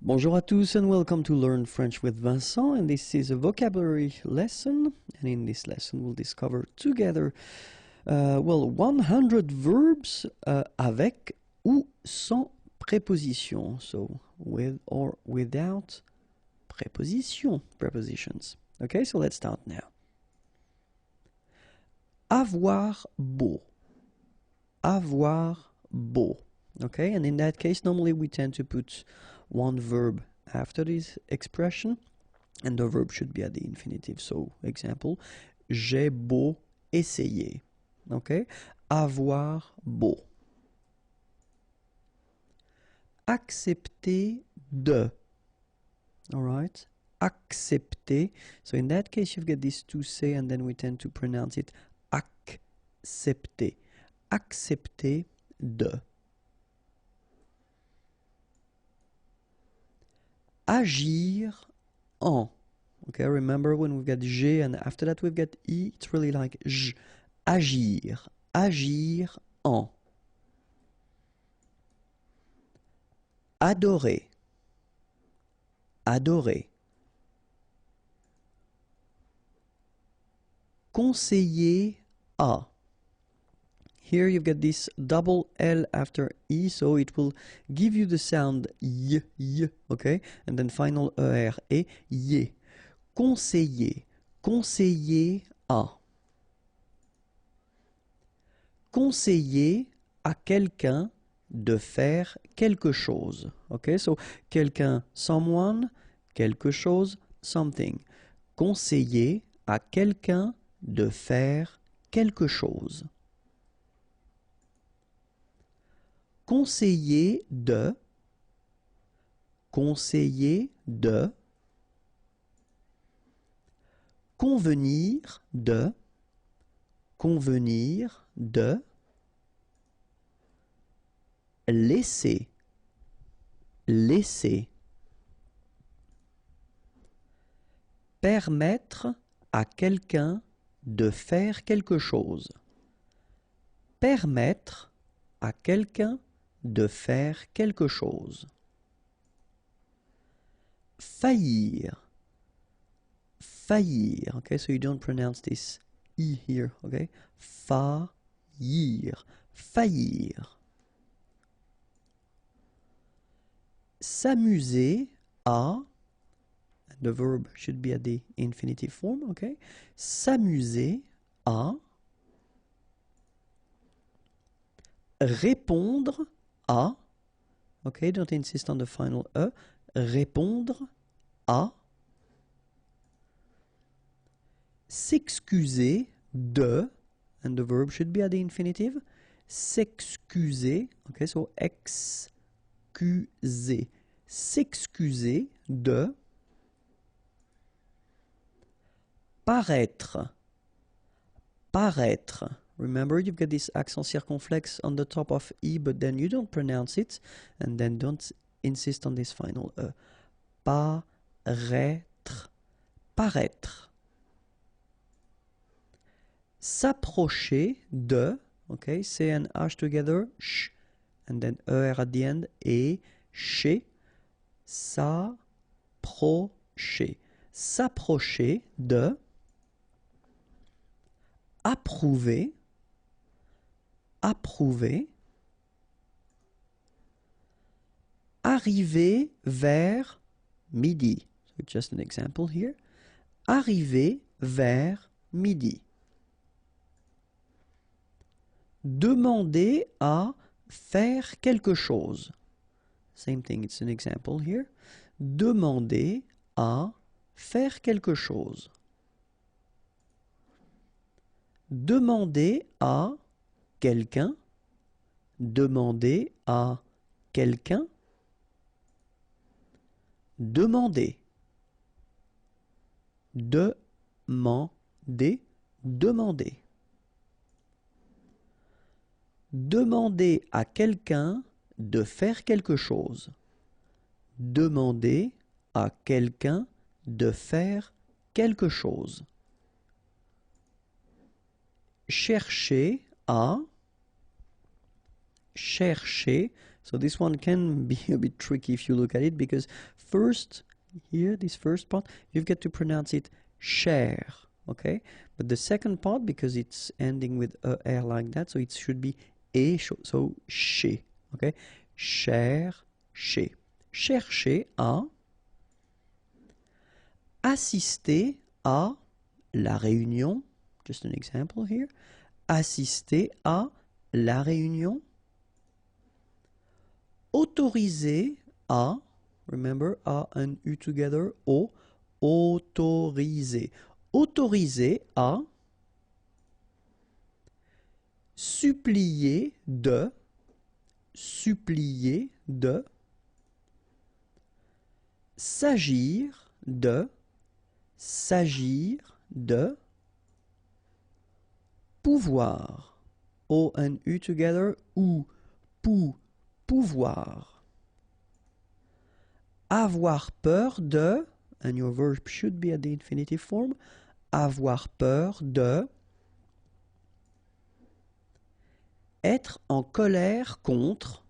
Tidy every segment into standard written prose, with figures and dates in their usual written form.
Bonjour à tous and welcome to Learn French with Vincent, and this is a vocabulary lesson, and in this lesson we'll discover together 100 verbs avec ou sans préposition, so with or without prepositions. Okay, so let's start now. Avoir beau. Avoir beau. Okay, and in that case, normally we tend to put one verb after this expression, and the verb should be at the infinitive. So, example, j'ai beau essayer. Okay, avoir beau. Accepter de. All right, accepter. So in that case, you've got these two say, and then we tend to pronounce it accepter. Accepter de. Agir en. Okay, remember when we've got G and after that we've got I, it's really like J. Agir. Agir en. Adorer. Adorer. Conseiller à. Here you've got this double L after E, so it will give you the sound y, okay? And then final ER, y. Conseiller. Conseiller à. Conseiller à quelqu'un de faire quelque chose. Okay, so quelqu'un, someone, quelque chose, something. Conseiller à quelqu'un de faire quelque chose. Conseiller de. Conseiller de. Convenir de. Convenir de. Laisser. Laisser. Permettre à quelqu'un de faire quelque chose. Permettre à quelqu'un de faire quelque chose. Faillir. Faillir. Okay, so you don't pronounce this I here, okay? Faillir. Faillir. S'amuser à, and the verb should be at the infinitive form, okay? S'amuser à. Répondre à. Okay, don't insist on the final E. Répondre à. S'excuser de, and the verb should be at the infinitive. S'excuser, okay, so excuser. S'excuser de. Paraître. Paraître. Remember, you've got this accent circumflex on the top of E, but then you don't pronounce it, and then don't insist on this final E. Paraître. Paraître. S'approcher de, okay, C and H together, sh, and then ER at the end, et, chez. S'approcher. S'approcher de. Approuver. Approuver. Arriver vers midi. So just an example here. Arriver vers midi. Demander à faire quelque chose. Same thing, it's an example here. Demander à faire quelque chose. Demander à quelqu'un. Demander à quelqu'un. Demander. Demander. Demander. Demander à quelqu'un de faire quelque chose. Demander à quelqu'un de faire quelque chose. Chercher à. Chercher. So this one can be a bit tricky if you look at it, because first, here, this first part, you've got to pronounce it cher, okay? But the second part, because it's ending with a R like that, so it should be e, so chez, okay? Chercher. Chercher à. Assister à la réunion. Just an example here. Assister à la réunion. Autoriser à. Remember, A and U together. O. Autoriser. Autoriser à. Supplier de. Supplier de. S'agir de. S'agir de. Pouvoir. O and U together. Ou. Pouvoir. Avoir peur de. And your verb should be at the infinitive form. Avoir peur de. Être en colère contre.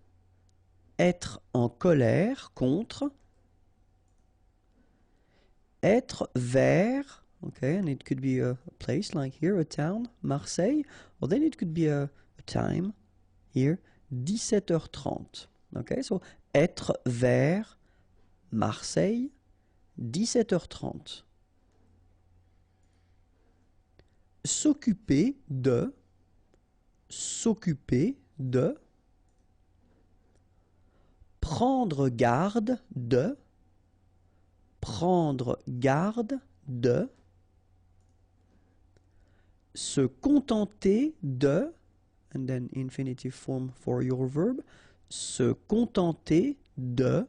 Être en colère contre. Être vers. Okay, and it could be a place like here, a town, Marseille. Or then it could be a time here, 17h30. Okay, so être vers Marseille, 17h30. S'occuper de. S'occuper de. Prendre garde de. Prendre garde de. Se contenter de. And then infinitive form for your verb. Se contenter de.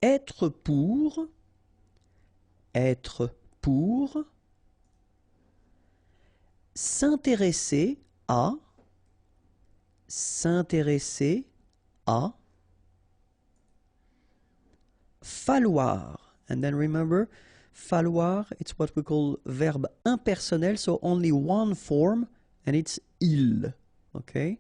Être pour. Être pour. S'intéresser à. S'intéresser à. Falloir. And then remember, falloir, it's what we call verb impersonnel, so only one form, and it's il. Okay?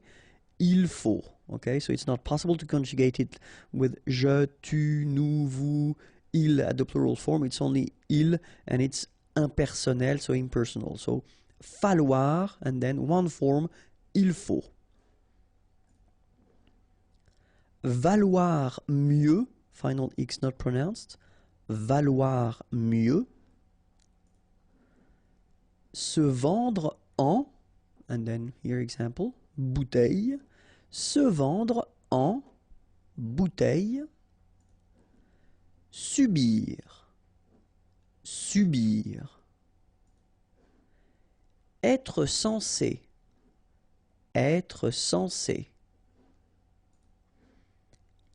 Il faut. Okay? So it's not possible to conjugate it with je, tu, nous, vous, il at the plural form. It's only il, and it's impersonnel, so impersonal. So falloir, and then one form, il faut. Valoir mieux, final X not pronounced. Valoir mieux. Se vendre en, and then here example, bouteille. Se vendre en bouteille. Subir. Subir. Être censé. Être censé.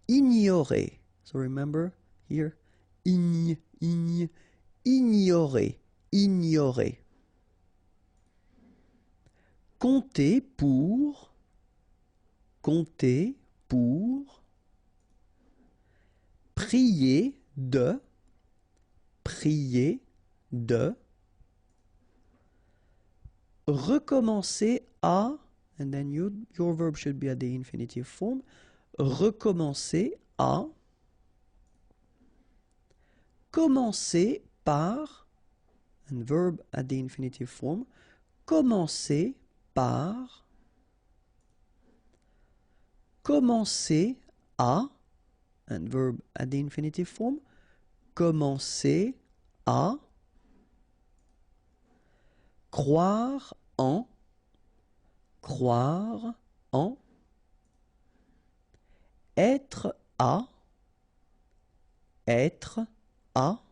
Ignorer. So remember here, ignorer, ignorer. Compter pour, compter pour. Prier de, prier de. Recommencer à, and then your verb should be at the infinitive form. Recommencer à. Commencer par, and verb at the infinitive form. Commencer par. Commencer à, and verb at the infinitive form. Commencer à. Croire en. Croire en. Être à. Être à.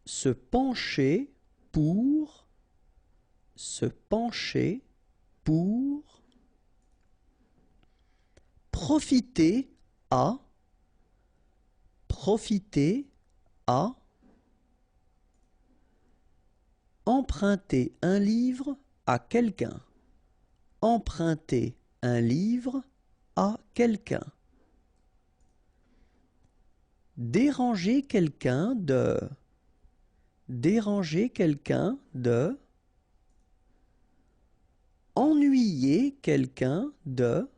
Se pencher pour. Se pencher pour. Profiter à. Profiter à. Emprunter un livre à quelqu'un. Emprunter un livre à quelqu'un. Déranger quelqu'un de. Déranger quelqu'un de. Ennuyer quelqu'un de.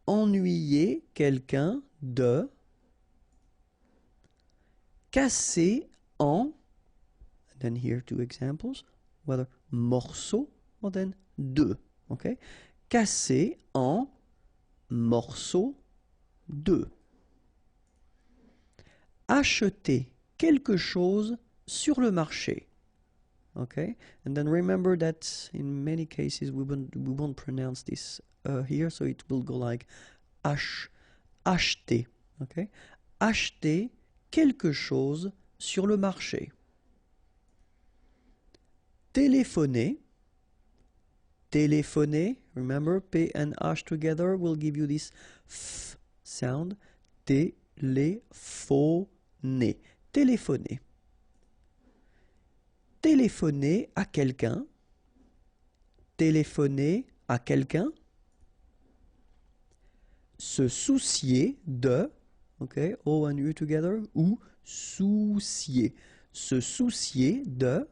Ennuyer quelqu'un de. Casser en. And then here 2 examples. Whether morceau or then de. Okay? Casser en morceaux de. Acheter quelque chose sur le marché. Okay? And then remember that in many cases we won't pronounce this here, so it will go like acheter. Okay? Acheter quelque chose sur le marché. Téléphoner. Téléphoner. Remember, P and H together will give you this F sound. Téléphoner. Téléphoner. Téléphoner à quelqu'un. Téléphoner à quelqu'un. Se soucier de. Okay, O and U together. Ou soucier. Se soucier de.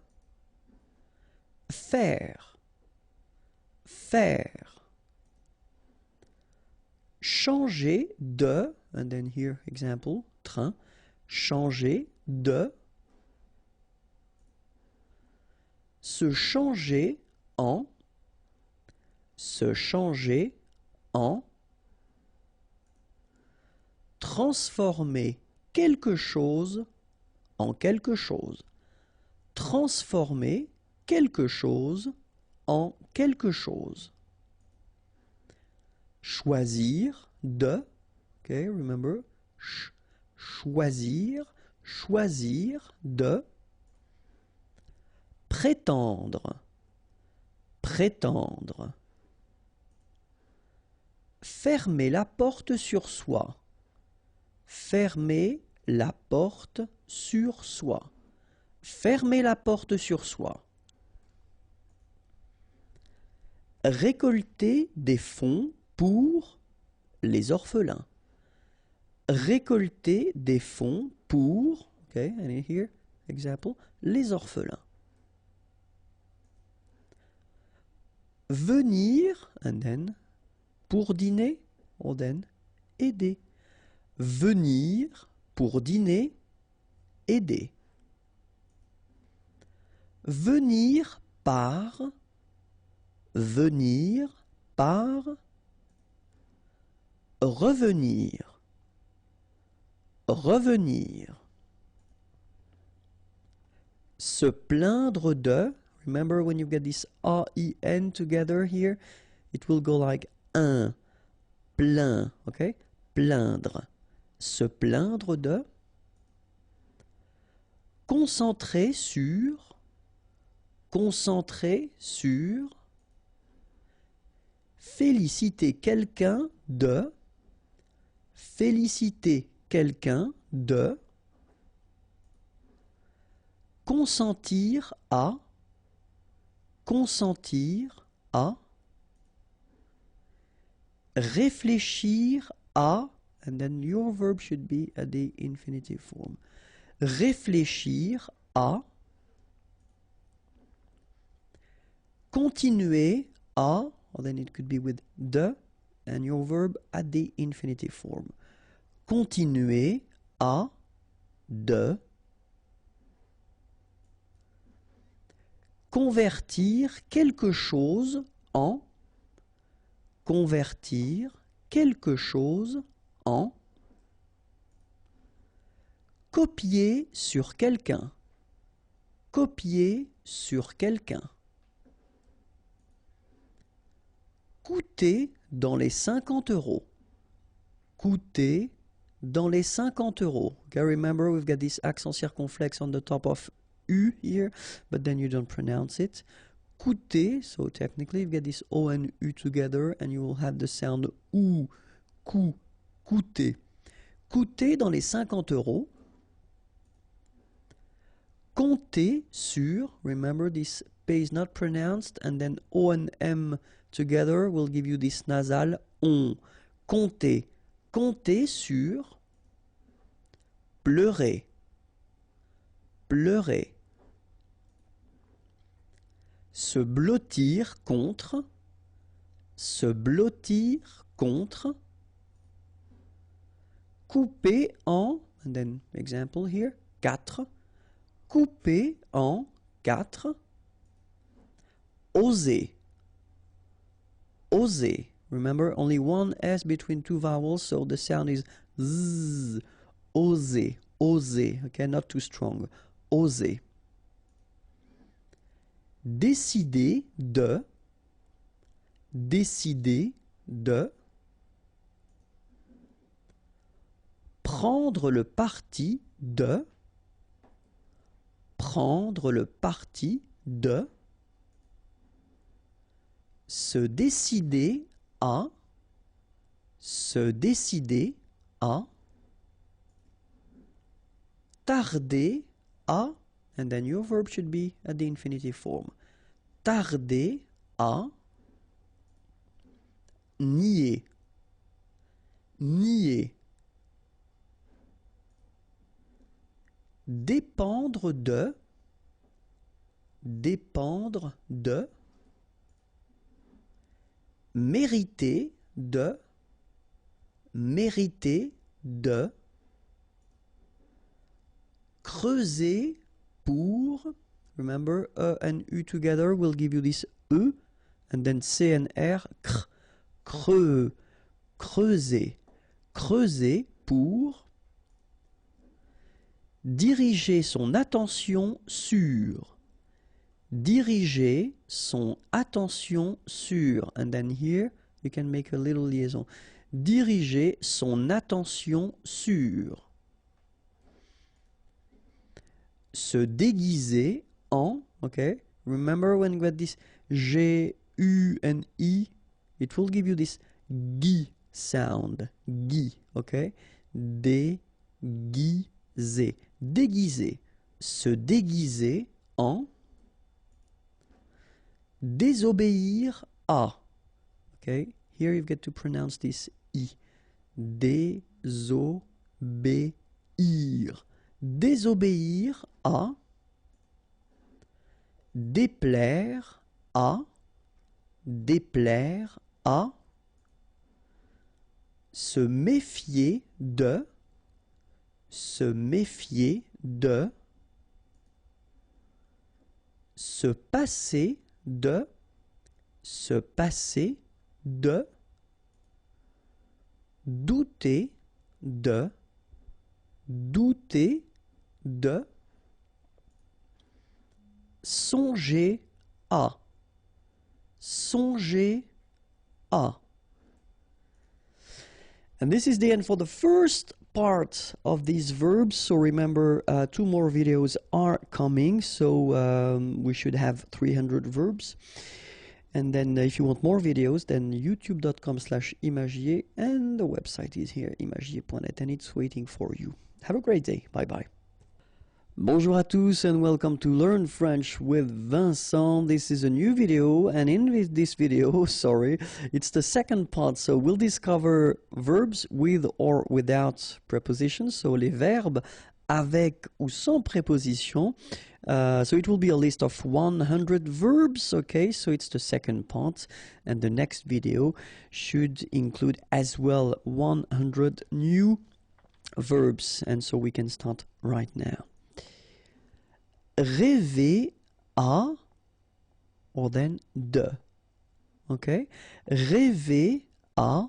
Faire. Faire. Changer de. And then here, example, train. Changer de. Se changer en. Se changer en. Transformer quelque chose en quelque chose. Transformer quelque chose en quelque chose. Choisir de. Okay, remember. Choisir. Choisir de. Prétendre. Prétendre. Fermer la porte sur soi. Fermer la porte sur soi. Fermer la porte sur soi. Récolter des fonds pour les orphelins. Récolter des fonds pour, okay, and here, example, les orphelins. Venir, and then, pour dîner, or then, aider. Venir, pour dîner, aider. Venir par. Venir par. Revenir. Revenir. Se plaindre de. Remember when you get this A-I-N together here, it will go like un. Plaint. Okay? Plaindre. Se plaindre de. Concentrer sur. Concentrer sur. Féliciter quelqu'un de. Féliciter quelqu'un de. Consentir à. Consentir à. Réfléchir à. And then your verb should be at the infinitive form. Réfléchir à. Continuer à. Or then it could be with de and your verb at the infinitive form. Continuer à. De. Convertir quelque chose en. Convertir quelque chose en. Copier sur quelqu'un. Copier sur quelqu'un. Coûter dans les 50 €. Coûter dans les 50 €. Okay, remember we've got this accent circonflexe on the top of U here, but then you don't pronounce it. Coûter, so technically you've got this O and U together and you will have the sound OU, cou, coûter. Coûter dans les 50 €. Compter sur, remember this P is not pronounced, and then O and M together will give you this nasal on. Compter. Compter sur. Pleurer. Pleurer. Se blottir contre. Se blottir contre. Couper en, and then example here, 4. Couper en 4. Oser. Oser. Remember, only one S between two vowels, so the sound is Z. Oser. Oser. Okay, not too strong. Oser. Décider de. Décider de. Prendre le parti de. Prendre le parti de. Se décider à. Se décider à. Tarder à. And then your verb should be at the infinitive form. Tarder à. Nier. Nier. Dépendre de. Dépendre de. Mériter de. Mériter de. Creuser pour. Remember, E and U together will give you this E. And then C and R. Cr. Creux. Creuser. Creuser pour. Diriger son attention sur. Diriger son attention sur. And then here you can make a little liaison. Diriger son attention sur. Se déguiser en. Okay. Remember when you got this G, U and I, it will give you this G sound. G. Okay. Déguiser. Déguiser. Se déguiser en. Désobéir à. Okay, here you've got to pronounce this I. Désobéir. Désobéir à. Déplaire à. Déplaire à. Se méfier de. Se méfier de. Se passer de. Se passer de. Douter de. Douter de. Songer à. Songer à. And this is the end for the first part of these verbs. So remember, 2 more videos are coming. So we should have 300 verbs. And then if you want more videos, then youtube.com/imagier, and the website is here, imagier.net, and it's waiting for you. Have a great day. Bye bye. Bonjour à tous and welcome to Learn French with Vincent. This is a new video, and in this video, sorry, it's the second part. So we'll discover verbs with or without prepositions, so les verbes avec ou sans préposition. So it will be a list of 100 verbs, okay? So it's the second part, and the next video should include as well 100 new verbs, and so we can start right now. Rêver à, or then de, okay? Rêver à,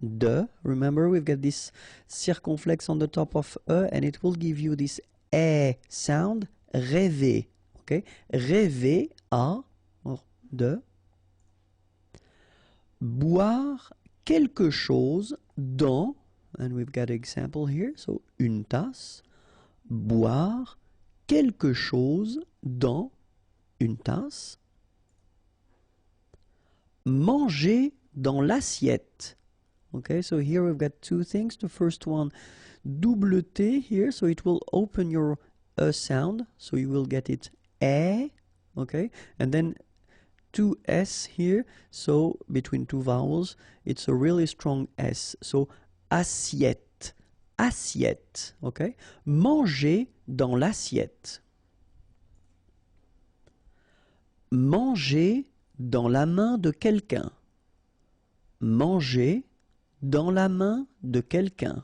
de. Remember, we've got this circumflex on the top of E, and it will give you this E sound, rêver, okay? Rêver à, or de. Boire quelque chose dans, and we've got an example here, so une tasse. Boire quelque chose dans une tasse. Manger dans l'assiette. Okay, so here we've got 2 things. The first one, double T here, so it will open your sound, so you will get it okay, and then 2 S here, so between 2 vowels, it's a really strong S, so assiette, assiette, okay? Manger dans l'assiette. Manger dans la main de quelqu'un. Manger dans la main de quelqu'un.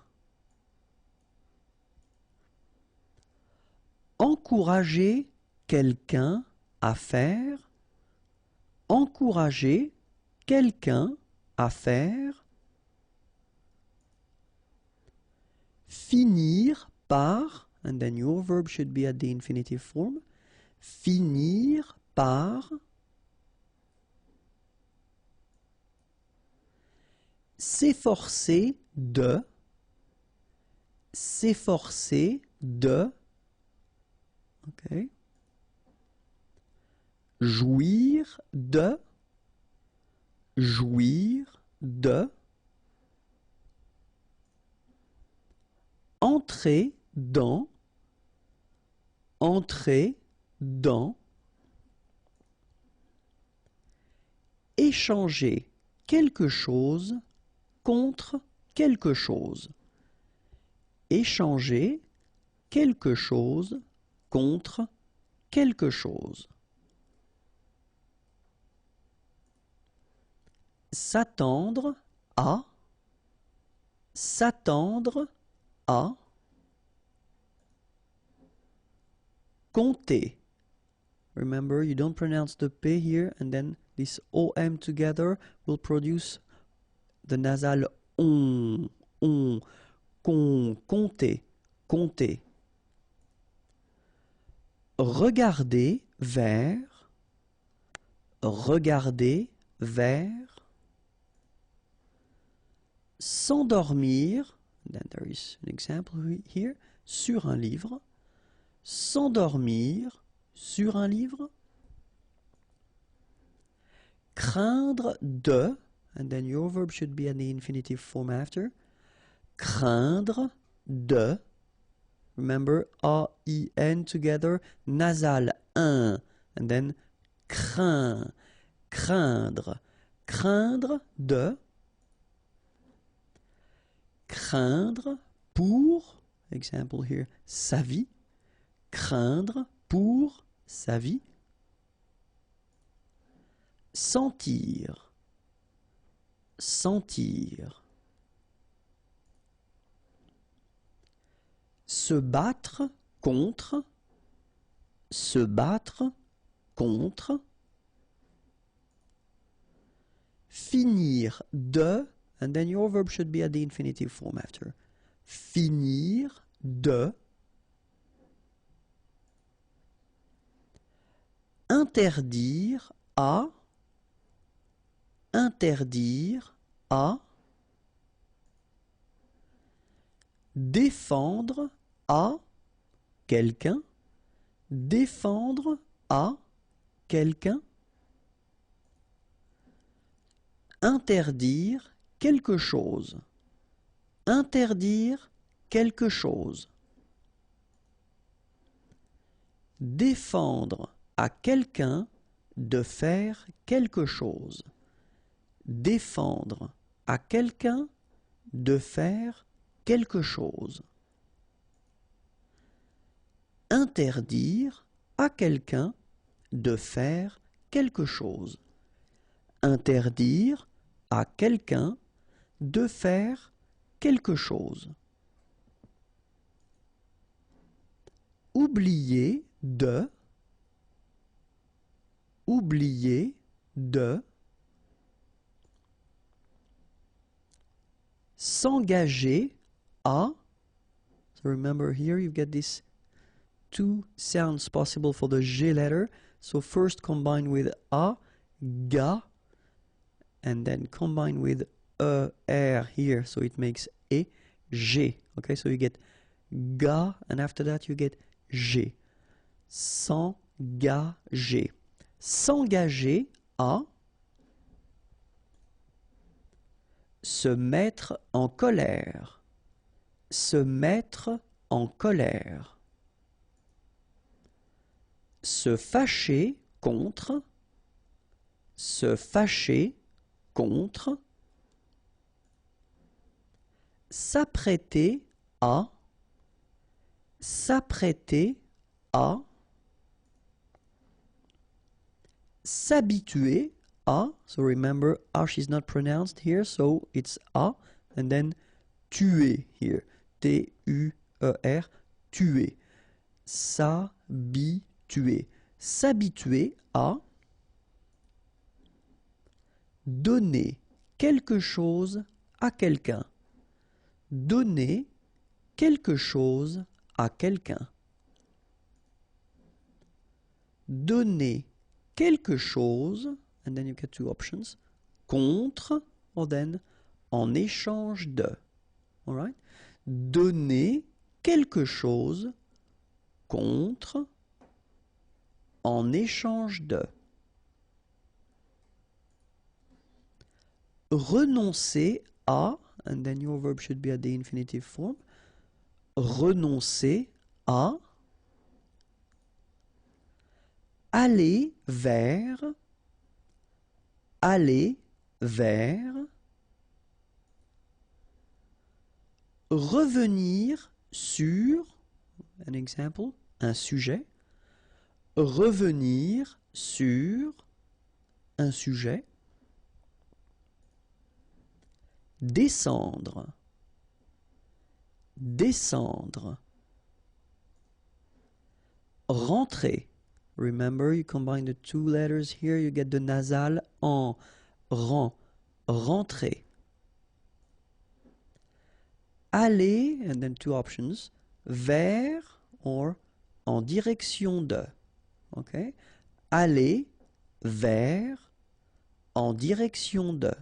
Encourager quelqu'un à faire. Encourager quelqu'un à faire. Finir par, and then your verb should be at the infinitive form. Finir par. S'efforcer de. S'efforcer de. Okay. Jouir de. Jouir de. Entrer dans. Entrer dans. Échanger quelque chose contre quelque chose. Échanger quelque chose contre quelque chose. S'attendre à. S'attendre à. Compter. Remember, you don't pronounce the P here, and then this OM together will produce the nasal on. Compter. Compter. Regarder vers. Regarder vers. S'endormir. Then there is an example here. Sur un livre. S'endormir sur un livre. Craindre de, and then your verb should be in the infinitive form after. Craindre de. Remember, A-I-N together, nasal, un, and then craint, craindre. Craindre de. Craindre pour, example here, sa vie. Craindre pour sa vie. Sentir. Sentir. Se battre contre. Se battre contre. Finir de, and then your verb should be at the infinitive form after. Finir de. Interdire à. Interdire à. Défendre à quelqu'un. Défendre à quelqu'un. Interdire quelque chose. Interdire quelque chose. Défendre à quelqu'un de faire quelque chose. Défendre à quelqu'un de faire quelque chose. Interdire à quelqu'un de faire quelque chose. Interdire à quelqu'un de faire quelque chose. Oublier de. Oublier de. S'engager à. So remember here you've got these two sounds possible for the G letter. So first combine with a, ga, and then combine with e, r here. So it makes e, g. Okay, so you get ga, and after that you get g. S'engager. S'engager à. Se mettre en colère. Se mettre en colère. Se fâcher contre. Se fâcher contre. S'apprêter à. S'apprêter à. s'habituer à, so remember, H is not pronounced here, so it's a, and then tuer here, T-U-E-R, tuer. S'habituer. S'habituer à donner quelque chose à quelqu'un. Donner quelque chose à quelqu'un. Donner quelque chose, and then you get two options, contre, or then en échange de. All right? Donner quelque chose contre, en échange de. Renoncer à, and then your verb should be at the infinitive form, renoncer à, aller vers, revenir sur, an example, un sujet, revenir sur un sujet, descendre, rentrer. Remember, you combine the two letters here, you get the nasal en, rentrer. Aller, and then two options, vers or en direction de. Okay? Aller vers, en direction de.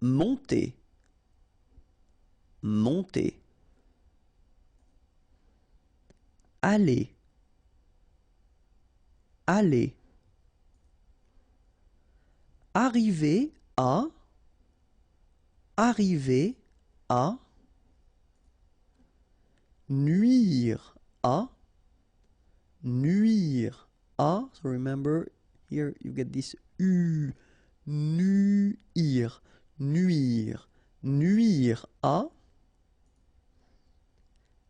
Monter, aller, arriver à, nuire à, so remember here you get this U, nuire à,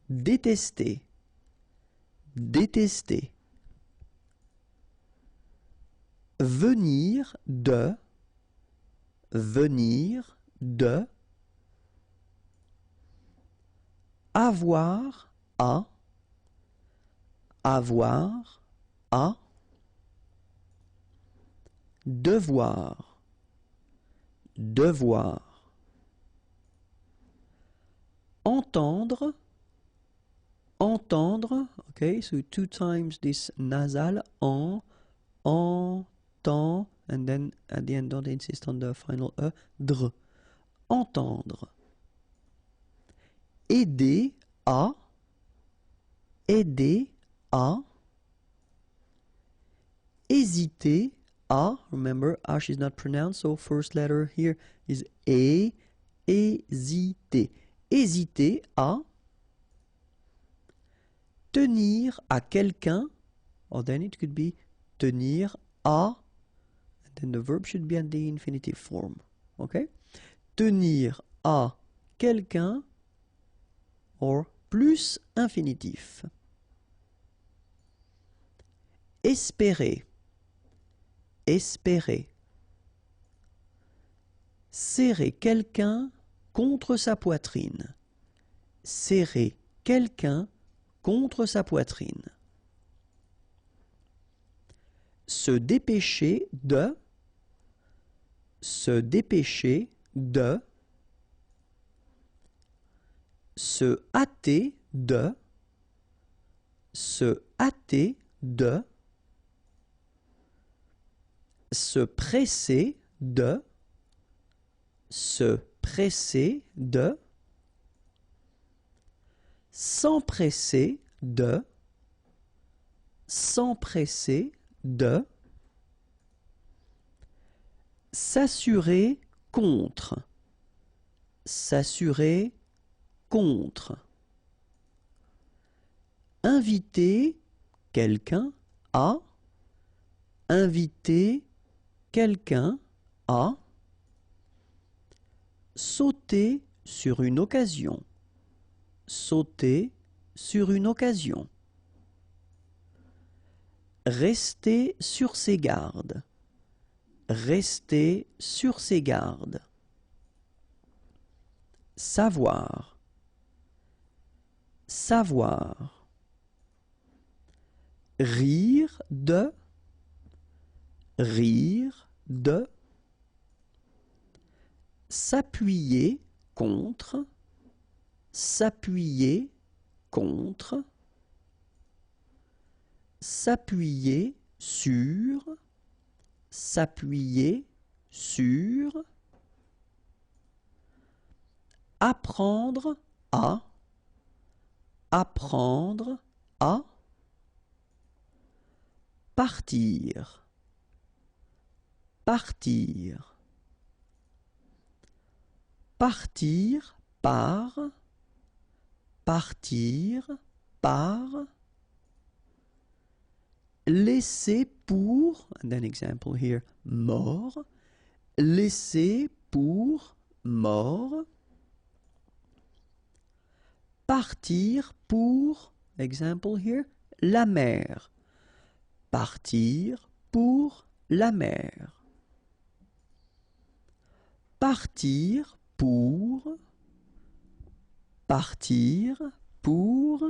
détester, venir de, avoir à, devoir, entendre, okay, so two times this nasal, entend, and then at the end don't insist on the final E, dr, entendre. Aider à, hésiter à, remember H is not pronounced, so first letter here is A, hésiter. Hésiter à, tenir à quelqu'un, or then it could be tenir à, and then the verb should be in the infinitive form. Okay? Tenir à quelqu'un, or plus infinitif. Espérer, serrer quelqu'un contre sa poitrine. Serrer quelqu'un contre sa poitrine. Se dépêcher de, se hâter de, se presser de, s'empresser de, s'assurer contre, inviter quelqu'un à, sauter sur une occasion, Rester sur ses gardes. Rester sur ses gardes. Savoir. Savoir. Rire de. Rire de. S'appuyer contre. S'appuyer contre. S'appuyer sur. S'appuyer sur. Apprendre à. Apprendre à. Partir. Partir. Partir par. Partir par. Laisser pour, and then example here, mort. Laisser pour mort. Partir pour, example here, la mer. Partir pour la mer. Partir pour. Partir pour.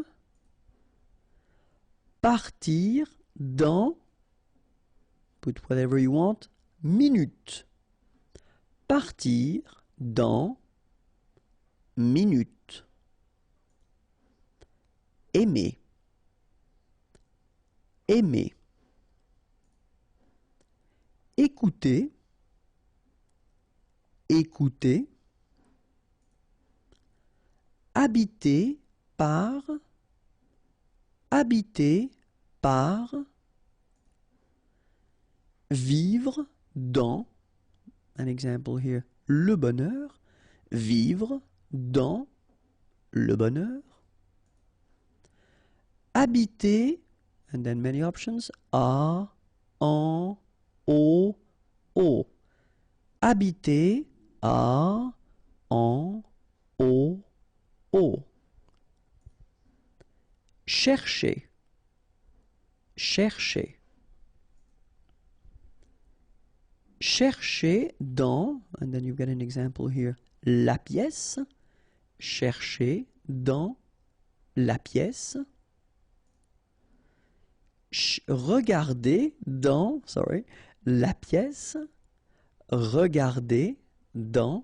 Partir dans. Put whatever you want. Minute. Partir dans. Minute. Aimer. Aimer. Écouter. Écouter. Habiter par. Habiter par. Vivre dans. An example here. Le bonheur. Vivre dans le bonheur. Habiter, and then many options, à, en, au, Habiter, à, en, au, Chercher. Chercher. Chercher dans, and then you've got an example here, la pièce. Chercher dans la pièce. Regarder dans, la pièce. Regarder dans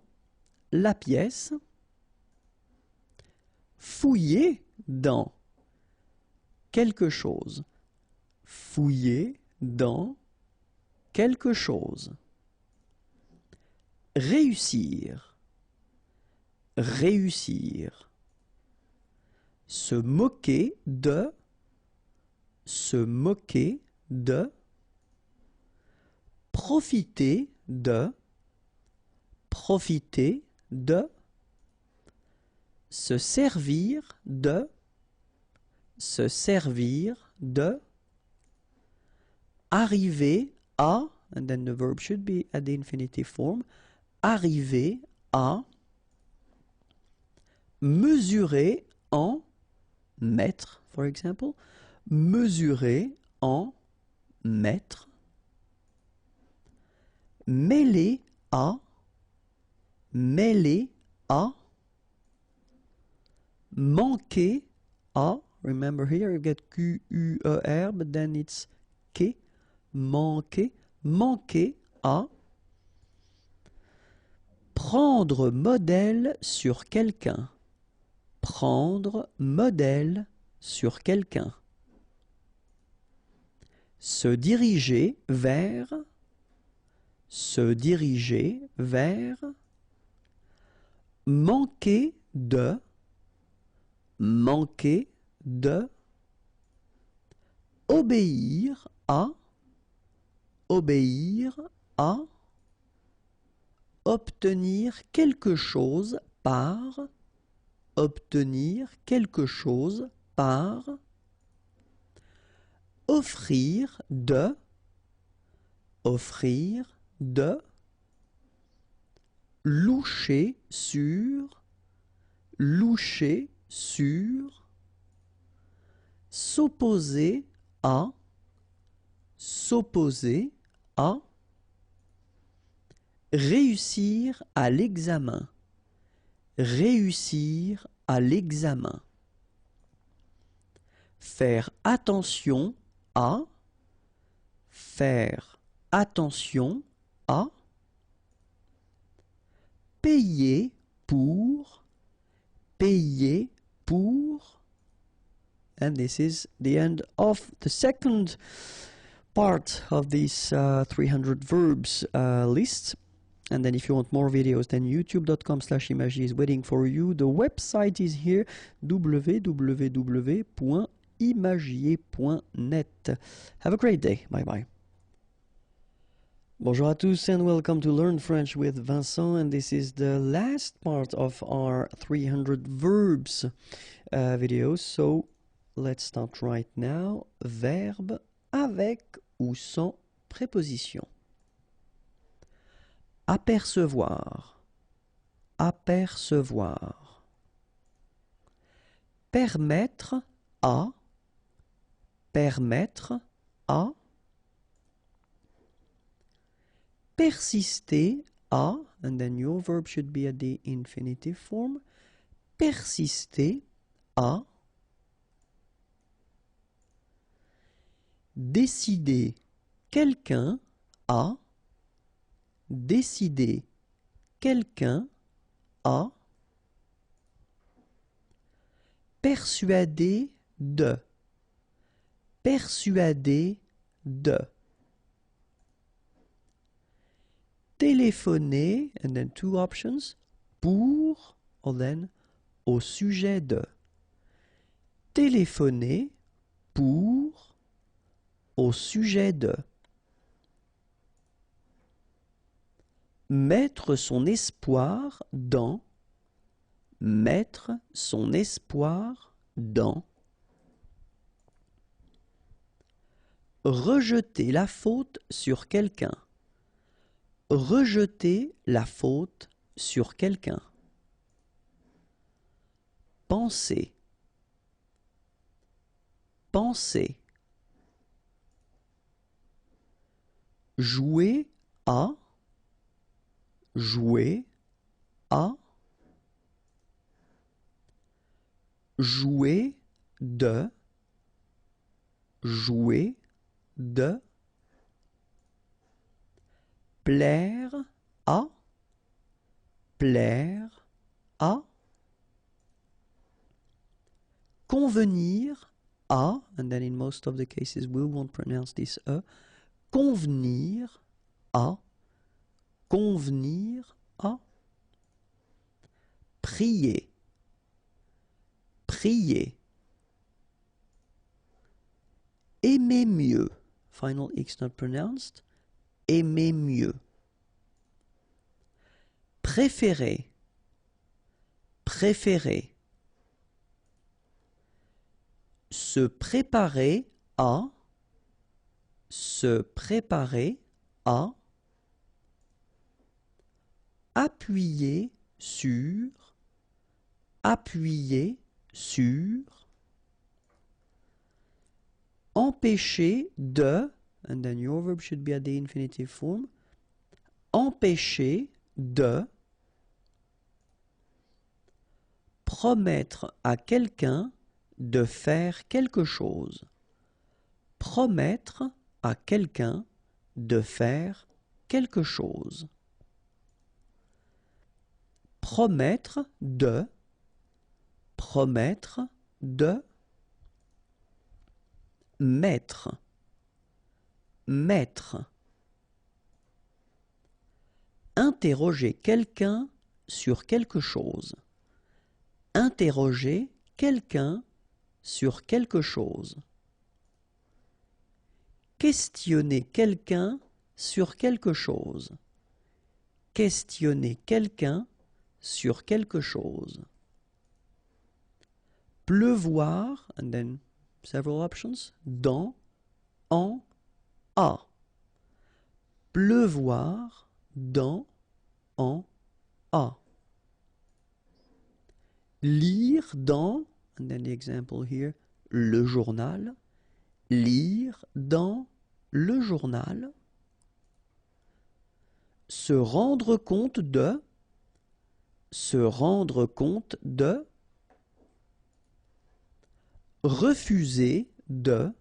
la pièce. Fouiller dans quelque chose. Fouiller dans quelque chose. Réussir. Réussir. Se moquer de. Se moquer de. Profiter de. Profiter de. Se servir de. Se servir de. Arriver à, and then the verb should be at the infinitive form. Arriver à. Mesurer en. Mètre, for example. Mesurer en mètre. Mêler à. Mêler à. Manquer à. Remember here you get Q-U-E-R, but then it's K. Manquer. Manquer à. Prendre modèle sur quelqu'un. Prendre modèle sur quelqu'un. Se diriger vers. Se diriger vers. Manquer de. Manquer de. Obéir à. Obéir à. Obtenir quelque chose par. Obtenir quelque chose par. Offrir de. Offrir de. Loucher sur. Loucher sur. S'opposer à. s'opposer à, réussir à l'examen, réussir à l'examen, faire attention à, faire attention à, payer pour, payer pour. And this is the end of the second part of this 300 verbs list. And then if you want more videos, then youtube.com/imagier is waiting for you. The website is here, www.imagier.net. Have a great day. Bye bye. Bonjour à tous and welcome to Learn French with Vincent, and this is the last part of our 300 verbs video. So let's start right now. Verbe avec ou sans préposition. Apercevoir, apercevoir. Permettre à, permettre à. Persister à, and then your verb should be at the infinitive form. Persister à. Décider quelqu'un à. Décider quelqu'un à. Persuader de. Persuader de. Téléphoner, and then two options, pour, or then, au sujet de. Téléphoner pour, au sujet de. Mettre son espoir dans, mettre son espoir dans. Rejeter la faute sur quelqu'un. Rejeter la faute sur quelqu'un. Penser. Penser. Jouer à. Jouer à. Jouer de. Jouer de. Plaire à. Plaire à. Convenir à, and then in most of the cases we won't pronounce this a. Convenir à. Convenir à. Prier. Prier. Aimer mieux. Final X not pronounced. Aimer mieux. Préférer. Préférer. Se préparer à. Se préparer à. Appuyer sur. Appuyer sur. Empêcher de, and then your verb should be at the infinitive form. Empêcher de. Promettre à quelqu'un de faire quelque chose. Promettre à quelqu'un de faire quelque chose. Promettre de. Promettre de. Mettre. Mettre. Interroger quelqu'un sur quelque chose. Interroger quelqu'un sur quelque chose. Questionner quelqu'un sur quelque chose. Questionner quelqu'un sur quelque chose. Pleuvoir, and then several options, dans, en, à. Pleuvoir, dans, en, à. Lire dans, and then the example here, le journal. Lire dans le journal. Se rendre compte de. Se rendre compte de. Refuser de.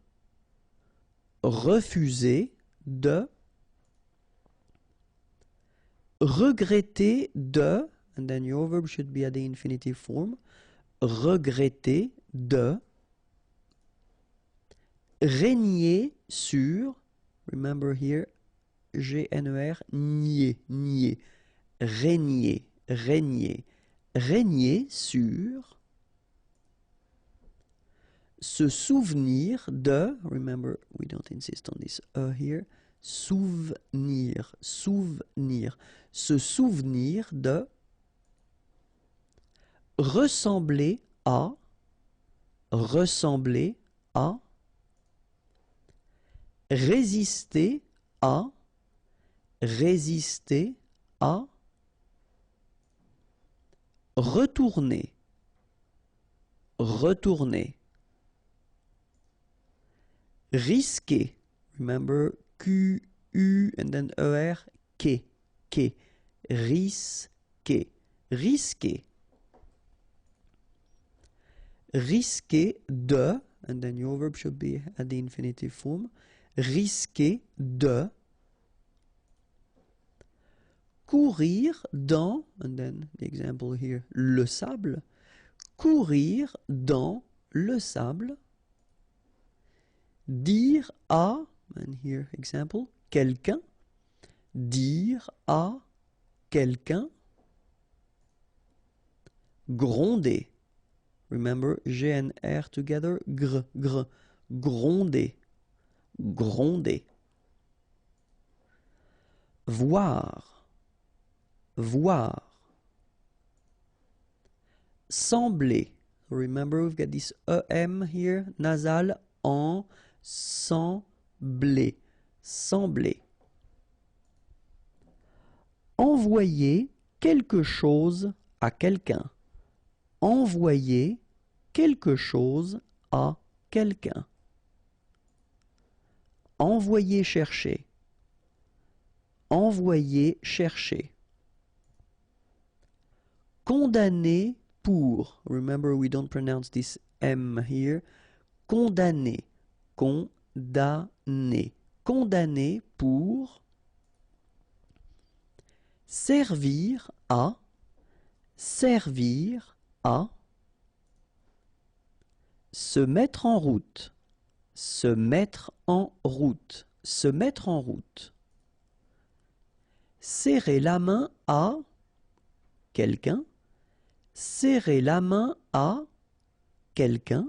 Refuser de. Regretter de. And then your verb should be at the infinitive form. Regretter de. Régner sur. Remember here, G-N-E-R, nier, nier. Régner, régner. Régner sur. Se souvenir de. Remember, we don't insist on this here. Souvenir, souvenir. Se souvenir de. Ressembler à. Ressembler à. Résister à. Résister à. Retourner. Retourner. Risquer. Remember Q-U and then E-R. Quai. Quai. Risquer. Risquer. Risquer de. And then your verb should be at the infinitive form. Risquer de. Courir dans, and then the example here, le sable. Courir dans le sable. Dire à, and here example, quelqu'un. Dire à quelqu'un. Gronder. Remember, G-N-R together, gr, gr. Gronder. Gronder. Voir. Voir. Sembler. Remember, we've got this EM here, nasal, en, sembler. Sembler. Envoyer quelque chose à quelqu'un. Envoyer quelque chose à quelqu'un. Envoyer chercher. Envoyer chercher. Condamner pour. Remember, we don't pronounce this M here. Condamner. Condamner. Condamner pour. Servir à. Servir à. Se mettre en route. Se mettre en route. Se mettre en route. Serrer la main à quelqu'un. Serrer la main à quelqu'un.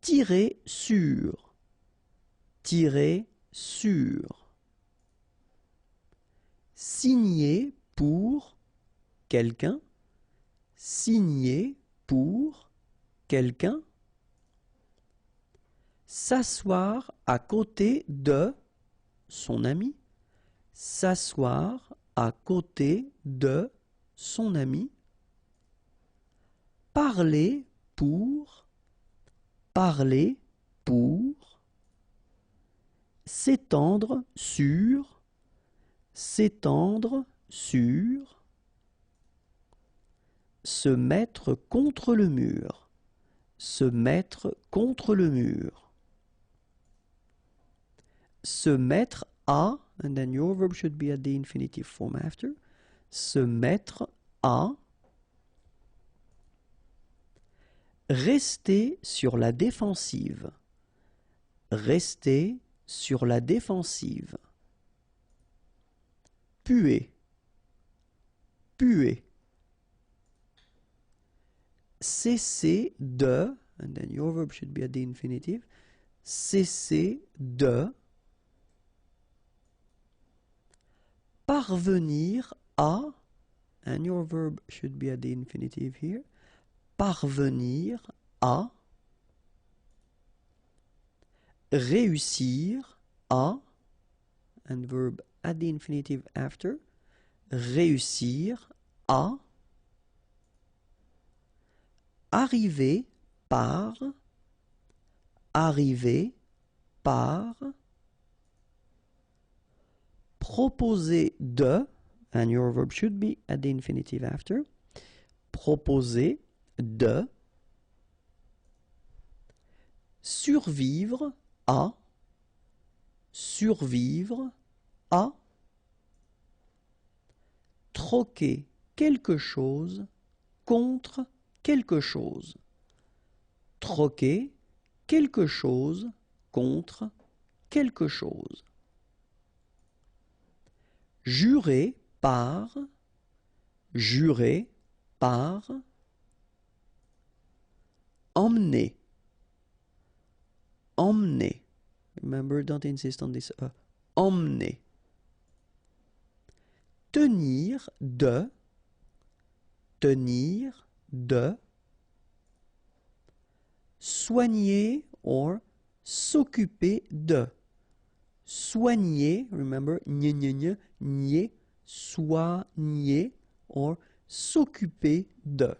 Tirer sur. Tirer sur. Signer pour quelqu'un. Signer pour quelqu'un. S'asseoir à côté de son ami. S'asseoir à côté de son ami. Parler pour. Parler pour. S'étendre sur. S'étendre sur. Se mettre contre le mur. Se mettre contre le mur. Se mettre à, and then your verb should be at the infinitive form after. Se mettre à. Rester sur la défensive. Rester sur la défensive. Puer. Puer. Cesser de, and then your verb should be at the infinitive. Cesser de. Parvenir à, and your verb should be at the infinitive here. Parvenir à. Réussir à, and verb at the infinitive after. Réussir à. Arriver par. Arriver par, proposer de, and your verb should be at the infinitive after, proposer de, survivre à, survivre à, troquer quelque chose contre quelque chose. Troquer quelque chose contre quelque chose. Jurer par, jurer par, emmener, emmener. Remember, don't insist on this. Emmener. Tenir de, tenir de, soigner or s'occuper de. Soigner, remember, nier, soigner or s'occuper de.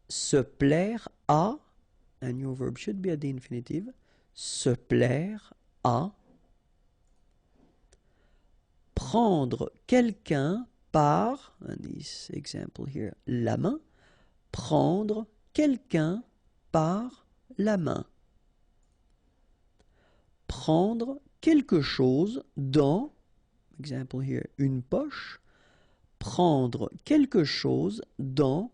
Se plaire à, and your verb should be at the infinitive, se plaire à. Prendre quelqu'un par, and this example here, la main, prendre quelqu'un par la main. Prendre quelque chose dans, example here, une poche, prendre quelque chose dans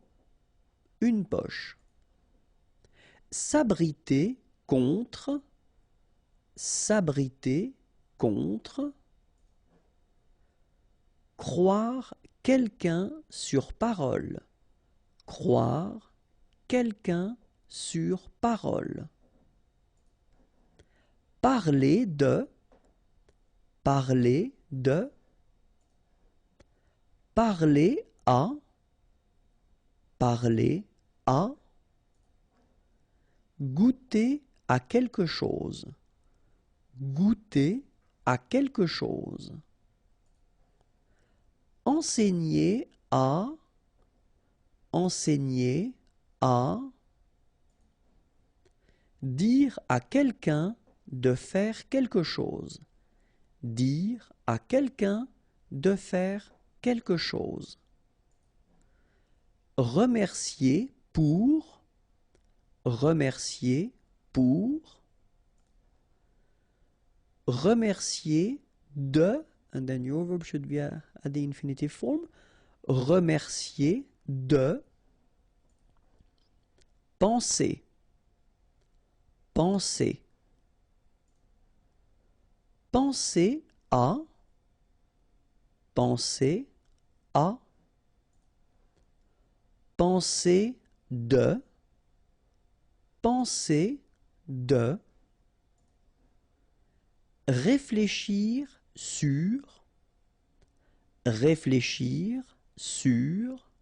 une poche. S'abriter contre, s'abriter contre, croire quelqu'un sur parole, croire quelqu'un sur parole. Parler de, parler de, parler à, parler à, goûter à quelque chose, goûter à quelque chose. Enseigner à, enseigner à, dire à quelqu'un de faire quelque chose, dire à quelqu'un de faire quelque chose. Remercier pour, remercier pour, remercier de, and then your verb should be at the infinitive form, remercier de, penser, penser, penser à, penser à, penser de, penser de, réfléchir sur, réfléchir sur,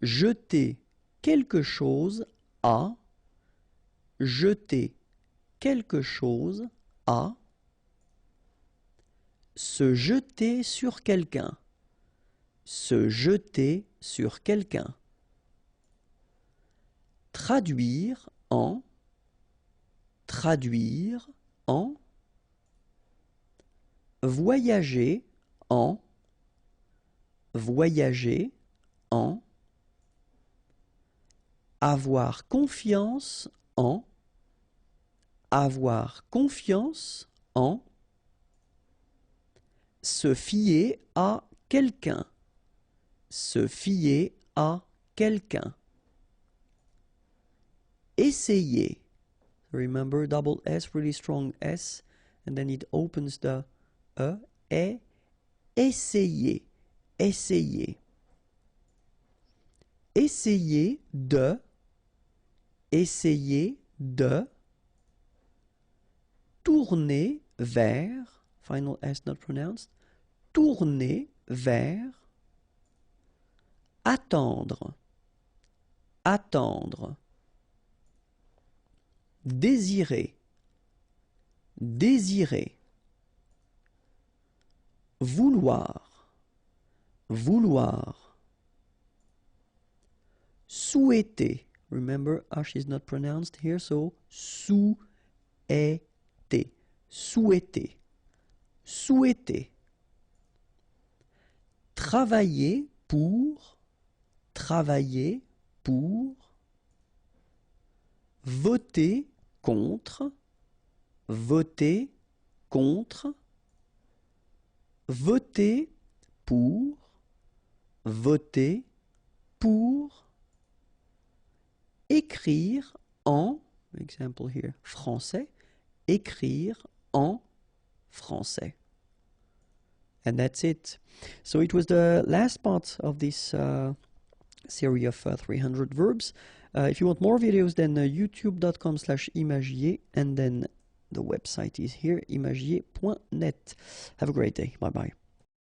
jeter quelque chose à, jeter quelque chose à, se jeter sur quelqu'un, se jeter sur quelqu'un. Traduire en, traduire en, voyager en, voyager en, avoir confiance en, avoir confiance en, se fier à quelqu'un, se fier à quelqu'un. Essayer. Remember, double S, really strong S, and then it opens the E. Essayer, essayer. Essayer de, essayer de, tourner vers, final S not pronounced, tourner vers, attendre, attendre, désirer, désirer, vouloir, vouloir, souhaiter, Remember, H is not pronounced here, so souhaiter. Souhaiter. Souhaiter. Travailler pour. Travailler pour. Voter contre. Voter contre. Voter pour. Voter pour. Écrire en, example here, français. Écrire en français. And that's it. So it was the last part of this series of 300 verbs. If you want more videos, then youtube.com/imagier, and then the website is here, imagier.net. Have a great day. Bye-bye.